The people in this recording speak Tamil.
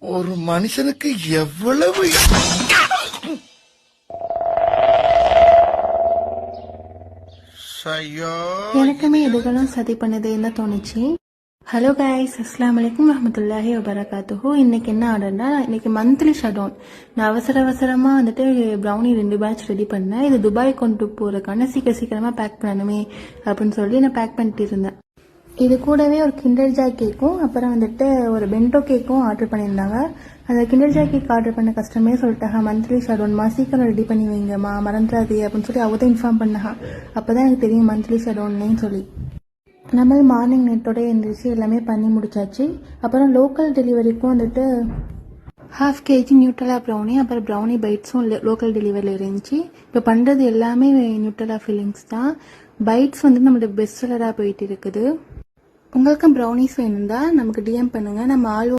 ஒரு மனுஷனுக்கு எவ்வளவு எனக்குமே எதுகளும் சதி பண்ணதேன்னு தோணுச்சு. ஹலோ கைஸ், அஸ்ஸலாமு அலைக்கும் வரஹ்மத்துல்லாஹி வபரகாத்துஹு. இன்னைக்கு என்ன ஆர்டர்னா, இன்னைக்கு மந்த்லி ஷட்டவுன். நான் அவசரமாக வந்துட்டு ப்ரௌனி 2 பேட்ச் ரெடி பண்ணேன். இது துபாய் கொண்டு போகிறதுக்கான சீக்கிரமாக பேக் பண்ணணுமே அப்படின்னு சொல்லி நான் பேக் பண்ணிட்டு இருந்தேன். இது கூடவே ஒரு கிண்டர் ஜாய் கேக்கும் அப்புறம் வந்துட்டு ஒரு பென்டோ கேக்கும் ஆர்டர் பண்ணியிருந்தாங்க. அந்த கிண்டர் ஜாய் கேக் ஆர்டர் பண்ண கஸ்டமரே சொல்லிட்டாங்க, மந்த்லி ஷட்டவுன்மா, சீக்கிரம் ரெடி பண்ணி வைங்கம்மா, மறந்துடாது அப்படின்னு சொல்லி அவங்க தான் இன்ஃபார்ம் பண்ணாங்க. அப்போ தான் எனக்கு தெரியும் மந்த்லி ஷட்டவுன்னு சொல்லி. நம்ம மார்னிங் நெட்டோட எழுந்திரிச்சு எல்லாமே பண்ணி முடிச்சாச்சு. அப்புறம் லோக்கல் டெலிவரிக்கும் வந்துட்டு 1/2 kg நியூட்டலா ப்ரௌனி அப்புறம் ப்ரௌனி பைட்ஸும் லோக்கல் டெலிவரியில் இருந்துச்சு. இப்போ பண்ணுறது எல்லாமே நியூட்டலா ஃபீலிங்ஸ் தான். பைட்ஸ் வந்து நம்மளோட பெஸ்ட் செல்லராக போயிட்டு இருக்குது. உங்களுக்கும் ப்ரௌனிஸ் வேணும்னா நமக்கு டிஎம் பண்ணுங்கள். நம்ம